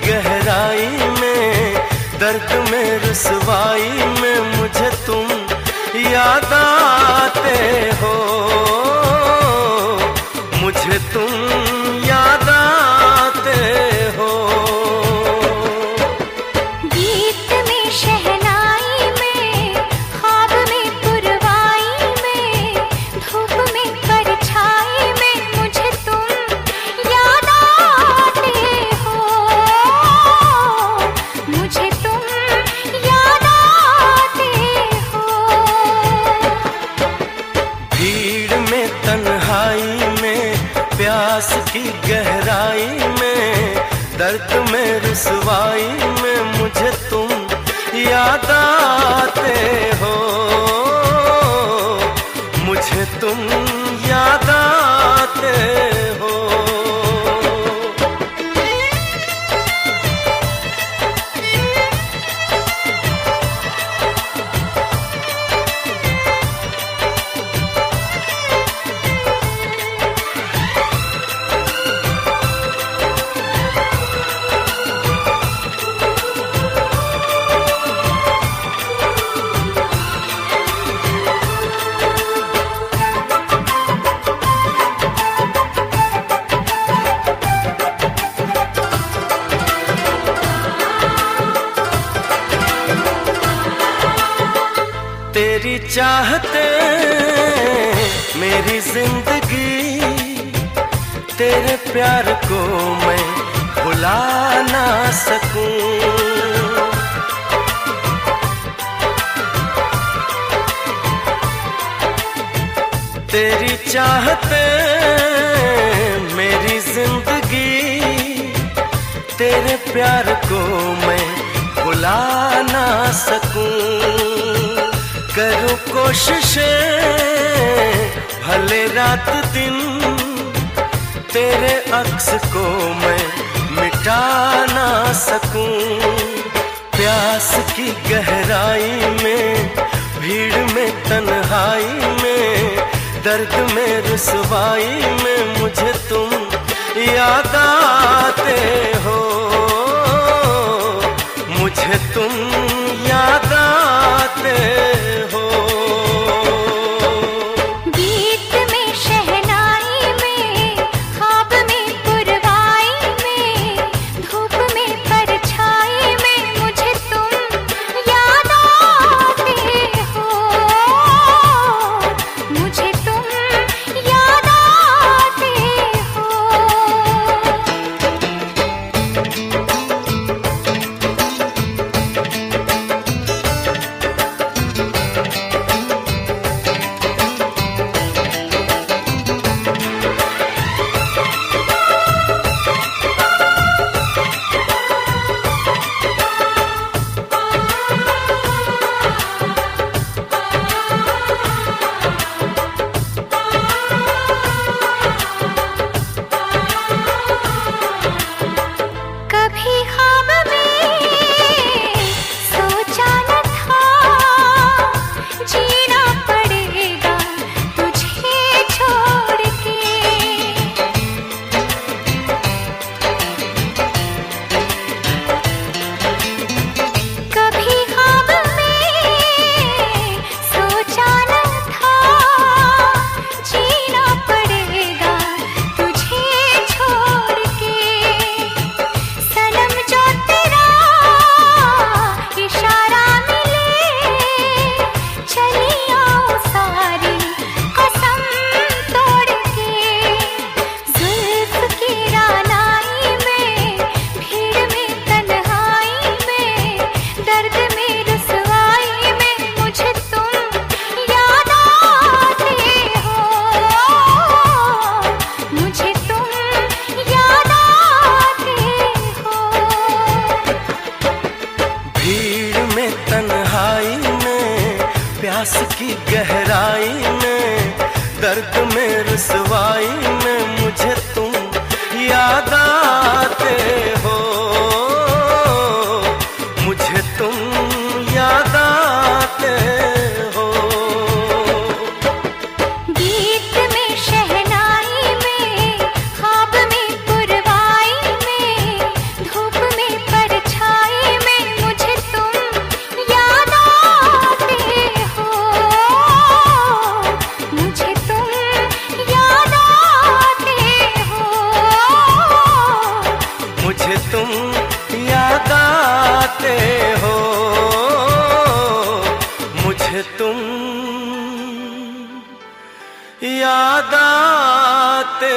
गहराई में, दर्द में रुसवाई में मुझे तुम याद आते हो, मुझे तुम याद आते हो। गीत में शहनाई में, ख्वाब में पुरवाई में, धूप में परछाई में मुझे तुम याद आते हो, मुझे तुम याद आते हो। भीड़ में तन्हाई में, प्यास की गहराई में, दर्द में रुसवाई में मुझे तुम याद आते हो, मुझे तुम याद आते हो। तेरी चाहते मेरी जिंदगी, तेरे प्यार को मैं भुला ना सकूं। तेरी चाहते मेरी जिंदगी, तेरे प्यार को मैं भुला ना सकूं। करूं कोशिशें भले रात दिन, तेरे अक्स को मैं मिटा ना सकूं। प्यास की गहराई में, भीड़ में तन्हाई में, दर्द में रुसवाई में मुझे तुम याद आते हो, मुझे तुम याद आते हो। गीत में शहनाई में, ख्वाब में पुरवाई में, धूप में परछाई में मुझे तुम याद आते हो, मुझे तुम याद आते हो। कभी ख्वाब में सोचा न था, जीना पड़ेगा तुझे छोड़ के। कभी ख्वाब में सोचा न था, जीना पड़ेगा तुझे छोड़ के। सनम जो तेरा इशारा मिले, चली आओ सारी कसम तोड़ के। जुल्फ की रानाई में, भीड़ में तन्हाई में, दर्द में रुसवाई में मुझे तुम याद आते हो, मुझे तुम याद आते हो। भीड़ में तन्हाई में, प्यास की गहराई में, दर्द में रुसवाई में मुझे तुम याद आते हो, मुझे तुम याद आते हो। गीत में शहनाई में, ख्वाब में पुरवाई में, धूप में याद आते हो, मुझे तुम याद आते